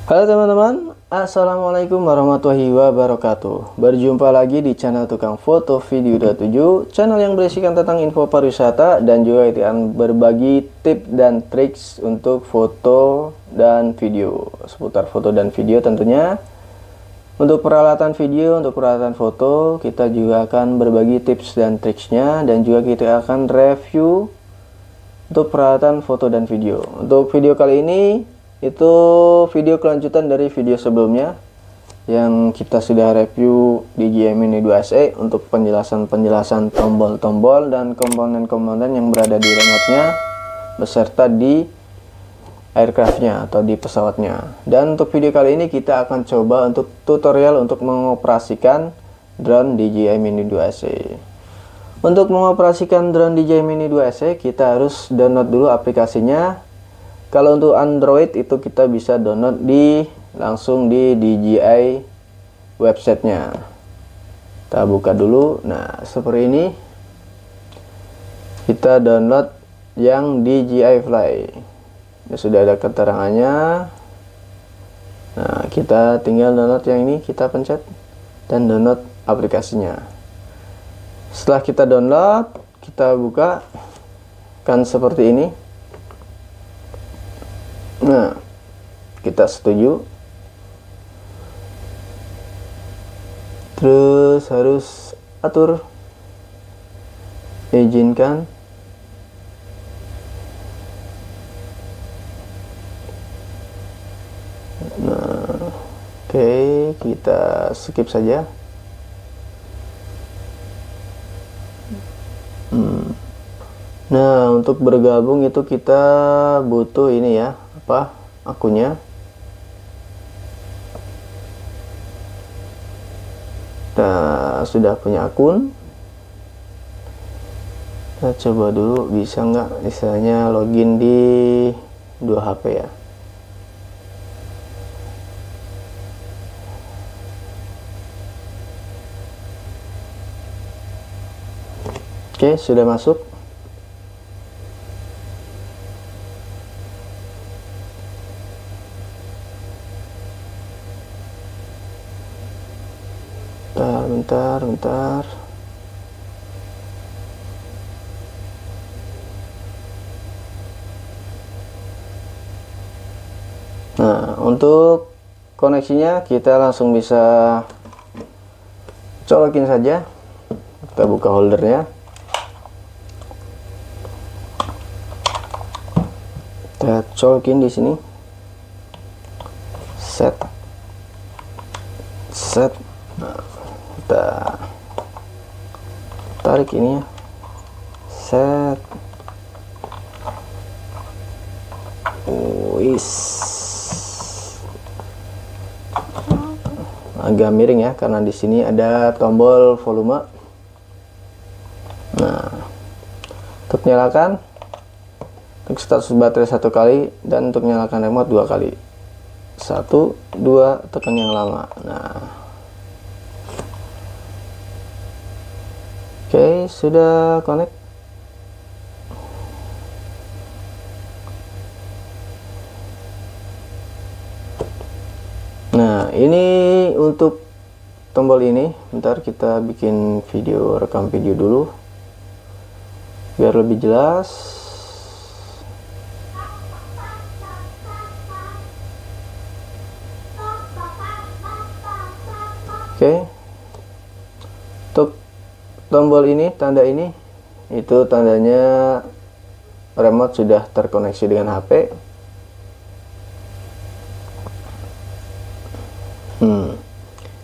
Halo teman-teman, assalamualaikum warahmatullahi wabarakatuh. Berjumpa lagi di channel Tukang Foto Video 27, channel yang berisikan tentang info pariwisata dan juga akan berbagi tips dan triks untuk foto dan video, seputar foto dan video tentunya. Untuk peralatan video, untuk peralatan foto, kita juga akan berbagi tips dan triksnya, dan juga kita akan review untuk peralatan foto dan video. Untuk video kali ini itu video kelanjutan dari video sebelumnya yang kita sudah review DJI Mini 2SE untuk penjelasan tombol-tombol dan komponen-komponen yang berada di remote-nya beserta di aircraft-nya atau di pesawatnya. Dan untuk video kali ini kita akan coba untuk tutorial untuk mengoperasikan drone DJI Mini 2SE. Untuk mengoperasikan drone DJI Mini 2SE kita harus download dulu aplikasinya. Kalau untuk Android itu kita bisa download langsung di DJI websitenya. Kita buka dulu. Nah, seperti ini. Kita download yang DJI Fly. Ya, sudah ada keterangannya. Nah, kita tinggal download yang ini, kita pencet dan download aplikasinya. Setelah kita download, kita buka, kan seperti ini. Nah, kita setuju. Terus harus atur, izinkan. Nah, oke, kita skip saja. Nah, untuk bergabung itu kita butuh ini ya, akunnya. Kita sudah punya akun. Kita coba dulu bisa nggak misalnya login di 2 HP ya. Oke, sudah masuk. Bentar. Nah, untuk koneksinya kita langsung bisa colokin saja. Kita buka holdernya. Kita colokin di sini. Set. Nah, kita tarik ini ya. Set. Agak miring ya karena di sini ada tombol volume. Nah, untuk nyalakan, untuk status baterai 1 kali, dan untuk nyalakan remote 2 kali. 1, 2, tekan yang lama. Nah, oke, sudah connect. Nah, ini untuk tombol ini. Bentar, kita bikin video, rekam video dulu biar lebih jelas. Oke, untuk tombol ini, tanda ini, itu tandanya remote sudah terkoneksi dengan HP.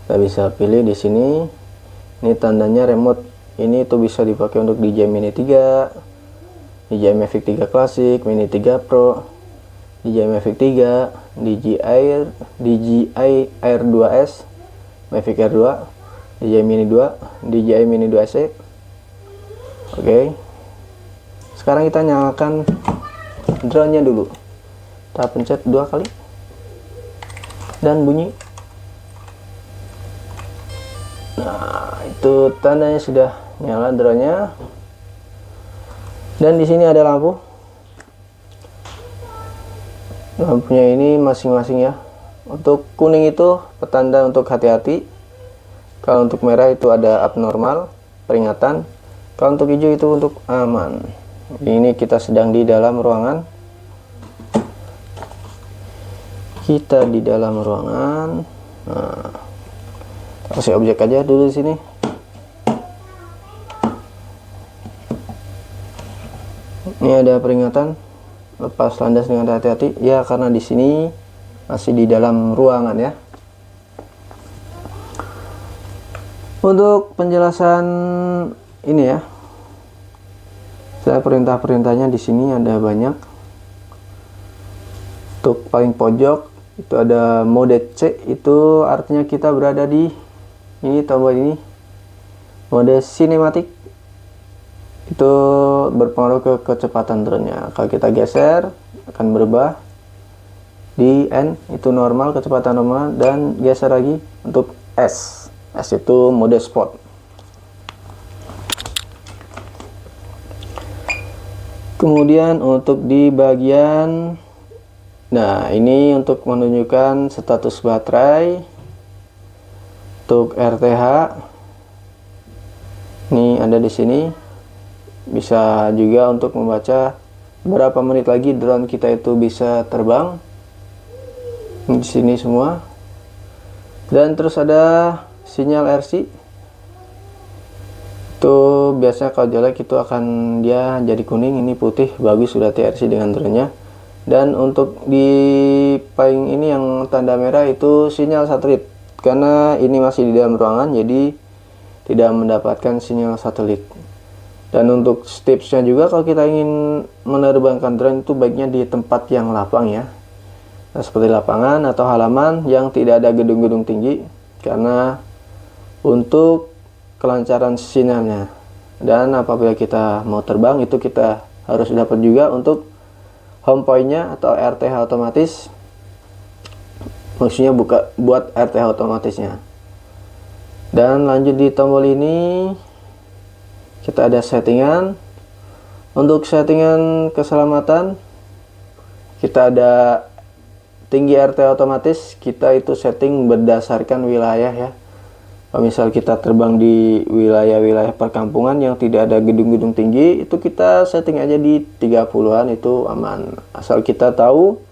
Kita bisa pilih di sini. Ini tandanya remote. Ini itu bisa dipakai untuk DJI Mini 3, DJI Mavic 3 Classic, Mini 3 Pro, DJI Mavic 3, DJI Air 2S, Mavic Air 2, DJI Mini 2, DJI Mini 2SE. Oke. Sekarang kita nyalakan drone-nya dulu. Kita pencet 2 kali dan bunyi. Nah, itu tandanya sudah nyala drone-nya. Dan di sini ada lampu. Lampunya ini masing-masing ya. Untuk kuning itu petanda untuk hati-hati. Kalau untuk merah itu ada abnormal, peringatan. Kalau untuk hijau itu untuk aman. Ini kita sedang di dalam ruangan. Kita di dalam ruangan. Nah, kasih objek aja dulu di sini. Ini ada peringatan lepas landas dengan hati-hati ya, karena di sini masih di dalam ruangan ya. Untuk penjelasan ini ya, saya perintah-perintahnya di sini ada banyak. Untuk paling pojok itu ada mode C, itu artinya kita berada di ini tombol ini, mode sinematik. Itu berpengaruh ke kecepatan drone-nya. Kalau kita geser akan berubah di N, itu normal, kecepatan normal, dan geser lagi untuk S. S itu mode sport. Kemudian untuk di bagian, nah ini untuk menunjukkan status baterai. Untuk RTH ini ada di sini. Bisa juga untuk membaca berapa menit lagi drone kita itu bisa terbang. Di sini semua. Dan terus ada sinyal RC. Itu biasanya kalau jelek itu akan dia jadi kuning, ini putih, bagus sudah TRC dengan drone-nya. Dan untuk di paling ini yang tanda merah itu sinyal satelit. Karena ini masih di dalam ruangan, jadi tidak mendapatkan sinyal satelit. Dan untuk tipsnya juga, kalau kita ingin menerbangkan drone itu baiknya di tempat yang lapang ya. Nah, seperti lapangan atau halaman yang tidak ada gedung-gedung tinggi, karena untuk kelancaran sinyalnya. Dan apabila kita mau terbang itu kita harus dapat juga untuk home point-nya atau RTH otomatis. Maksudnya buat RTH otomatisnya. Dan lanjut di tombol ini kita ada settingan. Untuk settingan keselamatan kita ada tinggi RTH otomatis, kita itu setting berdasarkan wilayah ya. Kalau misal kita terbang di wilayah-wilayah perkampungan yang tidak ada gedung-gedung tinggi, itu kita setting aja di 30-an, itu aman. Asal kita tahu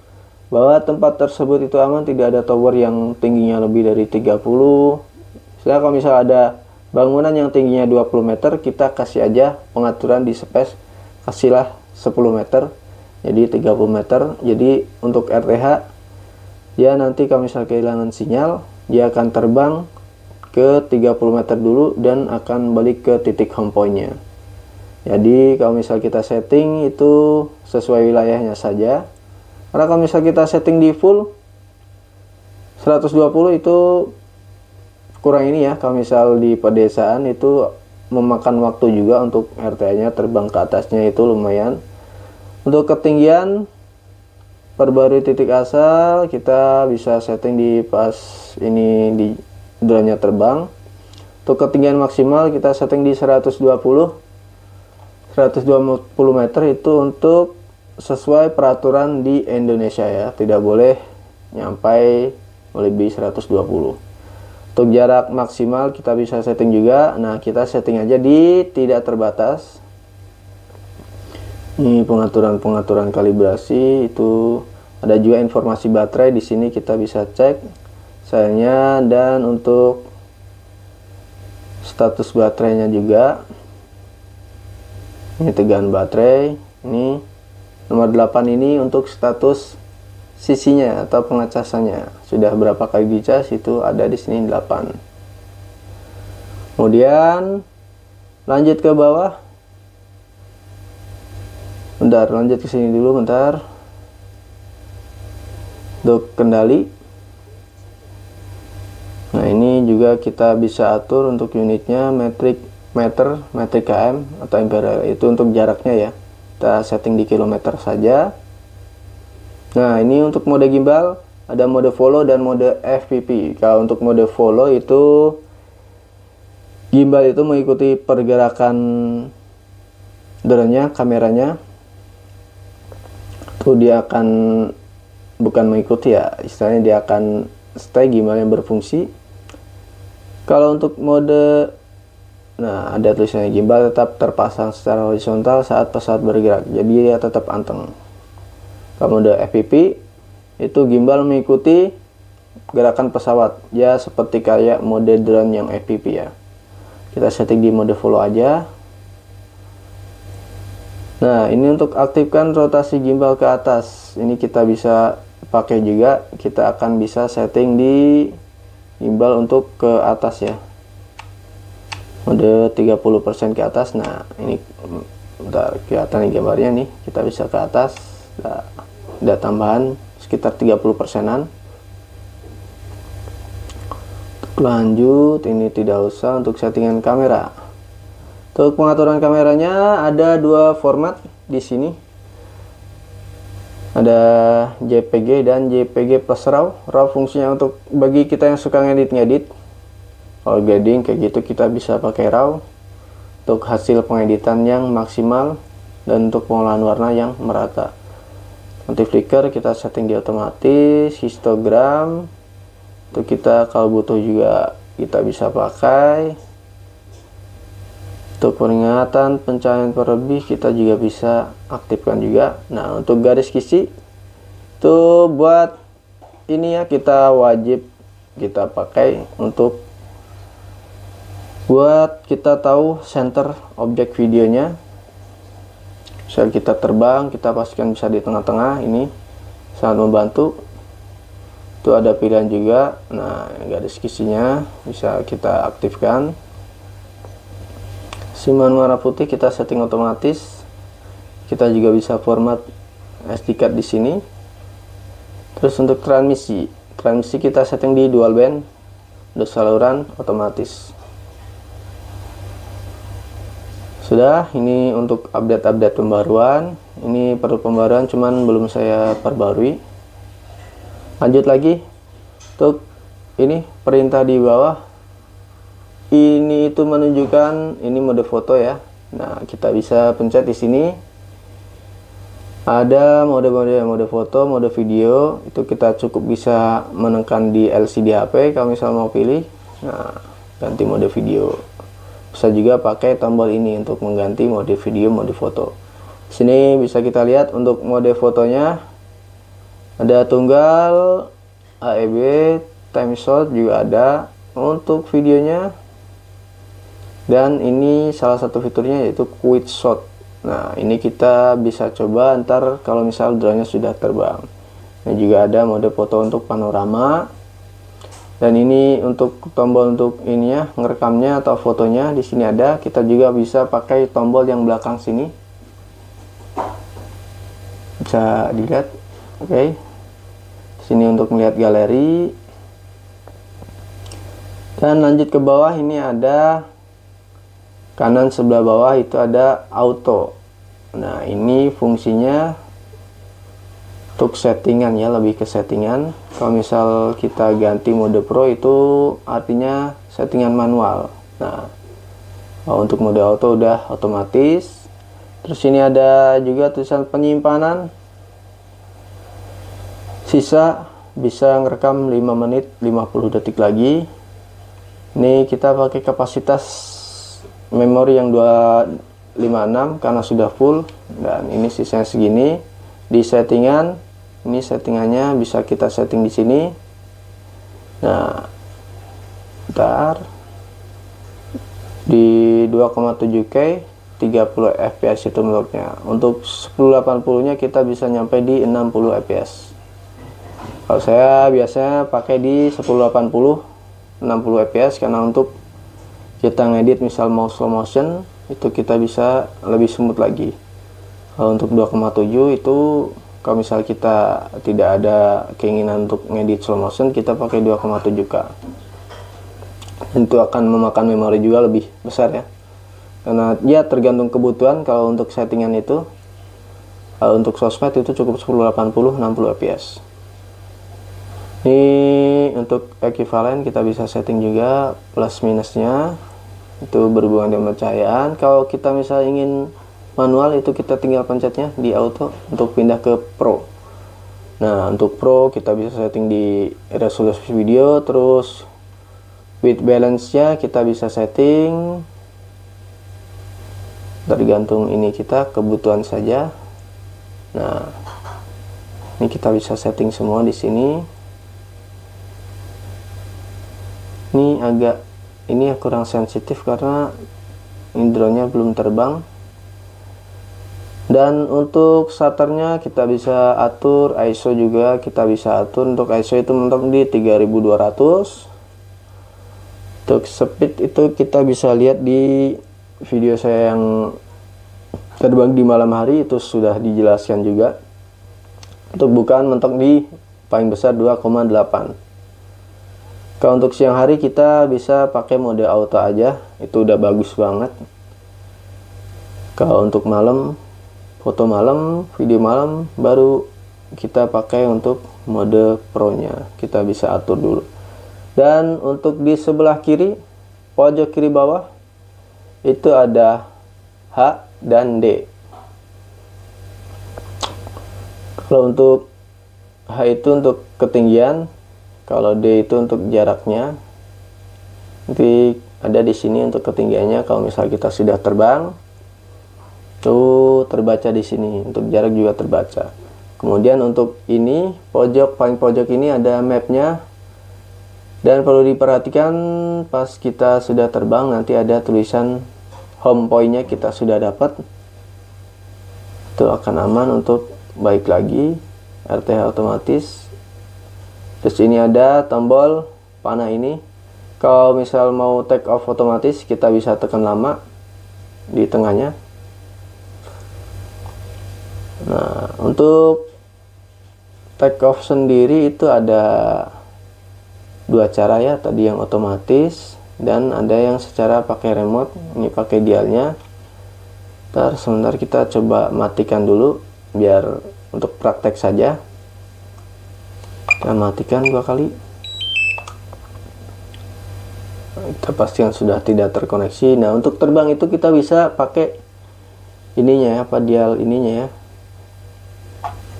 bahwa tempat tersebut itu aman, tidak ada tower yang tingginya lebih dari 30. Misalnya kalau misal ada bangunan yang tingginya 20 meter, kita kasih aja pengaturan di space, kasihlah 10 meter, jadi 30 meter. Jadi untuk RTH, dia nanti kalau misal kehilangan sinyal, dia akan terbang ke 30 meter dulu dan akan balik ke titik home point-nya. Jadi kalau misal kita setting itu sesuai wilayahnya saja. Karena kalau misal kita setting di full 120 itu kurang ini ya. Kalau misal di pedesaan itu memakan waktu juga untuk RTH-nya terbang ke atasnya, itu lumayan. Untuk ketinggian perbarui titik asal, kita bisa setting di pas ini di drone-nya terbang. Untuk ketinggian maksimal kita setting di 120 meter, itu untuk sesuai peraturan di Indonesia ya, tidak boleh nyampai lebih 120. Untuk jarak maksimal kita bisa setting juga. Nah, kita setting aja di tidak terbatas. Ini pengaturan kalibrasi, itu ada juga informasi baterai di sini, kita bisa cek selnya, dan untuk status baterainya juga. Ini tegangan baterai. Ini nomor 8 ini untuk status sisinya atau pengecasannya. Sudah berapa kali dicas itu ada di sini 8. Kemudian lanjut ke bawah. Bentar, lanjut ke sini dulu bentar. Untuk kendali. Nah, ini juga kita bisa atur untuk unitnya, metrik meter, metrik km atau imperial, itu untuk jaraknya ya. Kita setting di kilometer saja. Nah, ini untuk mode gimbal, ada mode follow dan mode FPV. Kalau untuk mode follow itu gimbal itu mengikuti pergerakan drone-nya, kameranya. Tuh dia akan bukan mengikuti ya, istilahnya dia akan stay gimbal yang berfungsi. Kalau untuk mode, nah ada tulisannya gimbal tetap terpasang secara horizontal saat pesawat bergerak, jadi dia tetap anteng. Kalau mode FPV itu gimbal mengikuti gerakan pesawat, ya seperti kayak mode drone yang FPV ya. Kita setting di mode follow aja. Nah, ini untuk aktifkan rotasi gimbal ke atas, ini kita bisa pakai juga. Kita akan bisa setting di gimbal untuk ke atas ya, mode 30% ke atas. Nah, ini udah kelihatan nih gambarnya nih, kita bisa ke atas. Nah, ada tambahan sekitar 30%an. Lanjut, ini tidak usah untuk settingan kamera. Untuk pengaturan kameranya ada dua format di sini. Ada JPG dan JPG plus RAW. RAW fungsinya untuk bagi kita yang suka ngedit. Kalau grading kayak gitu kita bisa pakai RAW untuk hasil pengeditan yang maksimal dan untuk pengolahan warna yang merata. Anti flicker kita setting di otomatis. Histogram itu kita kalau butuh juga kita bisa pakai. Untuk peringatan pencahayaan berlebih kita juga bisa aktifkan juga. Nah, untuk garis kisi itu buat ini ya, kita wajib kita pakai untuk buat kita tahu center objek videonya. Misal kita terbang, kita pastikan bisa di tengah-tengah, ini sangat membantu. Itu ada pilihan juga. Nah, garis kisinya bisa kita aktifkan. Simbol warna putih kita setting otomatis. Kita juga bisa format SD card di sini. Terus untuk transmisi kita setting di dual band, untuk saluran otomatis. Sudah, ini untuk update pembaruan. Ini perlu pembaruan cuman belum saya perbarui. Lanjut lagi untuk ini perintah di bawah. Ini itu menunjukkan ini mode foto ya. Nah, kita bisa pencet di sini. Ada mode foto, mode video. Itu kita cukup bisa menekan di LCD HP kalau misal mau pilih. Nah, ganti mode video. Bisa juga pakai tombol ini untuk mengganti mode video, mode foto. Sini bisa kita lihat untuk mode fotonya ada tunggal, AEB, time shot juga ada untuk videonya. Dan ini salah satu fiturnya yaitu quick shot. Nah, ini kita bisa coba ntar kalau misal drone-nya sudah terbang. Ini juga ada mode foto untuk panorama. Dan ini untuk tombol untuk ini ya, ngerekamnya atau fotonya di sini ada. Kita juga bisa pakai tombol yang belakang sini. Bisa dilihat. Oke. Sini untuk melihat galeri. Dan lanjut ke bawah, ini ada kanan sebelah bawah itu ada auto. Nah, ini fungsinya untuk settingan ya, lebih ke settingan. Kalau misal kita ganti mode pro itu artinya settingan manual. Nah, untuk mode auto udah otomatis. Terus ini ada juga tulisan penyimpanan. Sisa bisa ngerekam 5 menit 50 detik lagi. Ini kita pakai kapasitas memori yang 256 karena sudah full, dan ini sisanya segini. Di settingan ini settingannya bisa kita setting di sini. Nah, ntar di 2,7K 30 fps itu menurutnya. Untuk 1080 nya kita bisa nyampe di 60 fps. Kalau saya biasanya pakai di 1080 60 fps karena untuk kita ngedit misal mau slow motion itu kita bisa lebih smooth lagi. Kalau untuk 2,7 itu kalau misal kita tidak ada keinginan untuk ngedit slow motion, kita pakai 2,7K. Itu akan memakan memori juga lebih besar ya. Karena ya tergantung kebutuhan kalau untuk settingan itu. Untuk sosmed itu cukup 1080 60 fps. Ini untuk equivalent kita bisa setting juga plus minusnya, itu berhubungan dengan pencahayaan. Kalau kita misalnya ingin manual, itu kita tinggal pencetnya di auto untuk pindah ke pro. Nah, untuk pro kita bisa setting di resolusi video, terus white balance nya kita bisa setting, tergantung ini kita kebutuhan saja. Nah, ini kita bisa setting semua di sini. Ini kurang sensitif karena drone-nya belum terbang. Dan untuk shutternya kita bisa atur, ISO juga kita bisa atur. Untuk ISO itu mentok di 3200. Untuk speed itu kita bisa lihat di video saya yang terbang di malam hari, itu sudah dijelaskan juga. Untuk bukaan mentok di paling besar 2,8. Kalau untuk siang hari kita bisa pakai mode auto aja, itu udah bagus banget. Kalau untuk malam, foto malam, video malam, baru kita pakai untuk mode pro nya, kita bisa atur dulu. Dan untuk di sebelah kiri, pojok kiri bawah, itu ada H dan D. Kalau untuk H itu untuk ketinggian, kalau D itu untuk jaraknya. Nanti ada di sini untuk ketinggiannya. Kalau misalnya kita sudah terbang, tuh terbaca di sini. Untuk jarak juga terbaca. Kemudian untuk ini paling pojok ini ada mapnya. Dan perlu diperhatikan pas kita sudah terbang, nanti ada tulisan home point-nya kita sudah dapat. Itu akan aman untuk balik lagi RTH otomatis. Terus ini ada tombol panah ini. Kalau misal mau take off otomatis, kita bisa tekan lama di tengahnya. Nah, untuk take off sendiri itu ada dua cara ya. Tadi yang otomatis dan ada yang secara pakai remote. Ini pakai dialnya. Sebentar kita coba matikan dulu biar untuk praktek saja. Kita matikan 2 kali. Kita pastikan sudah tidak terkoneksi. Nah, untuk terbang itu kita bisa pakai ininya ya, dial ininya ya.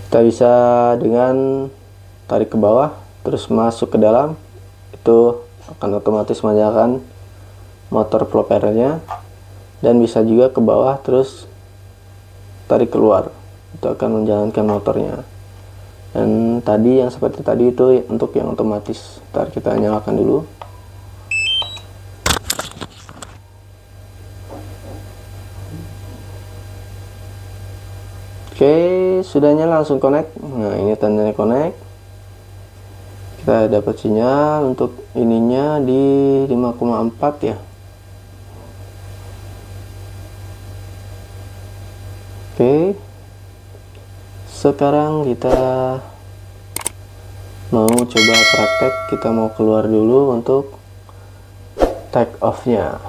Kita bisa dengan tarik ke bawah terus masuk ke dalam, itu akan otomatis menyalakan motor propellernya. Dan bisa juga ke bawah terus tarik keluar, itu akan menjalankan motornya. Dan tadi yang seperti tadi itu untuk yang otomatis. Ntar kita nyalakan dulu. Oke, sudah nyala, langsung connect. Nah, ini tandanya connect. Kita dapat sinyal untuk ininya di 5,4 ya. Oke. Sekarang kita mau coba praktek. Kita mau keluar dulu untuk take off nya.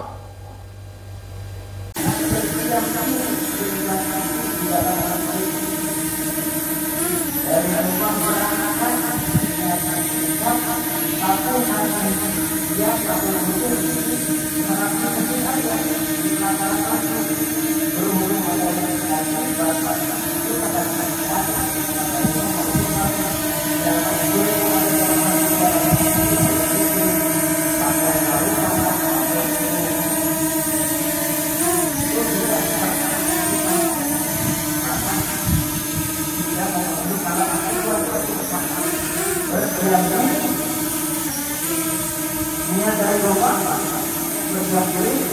Ini dari bawah, sebelah kiri.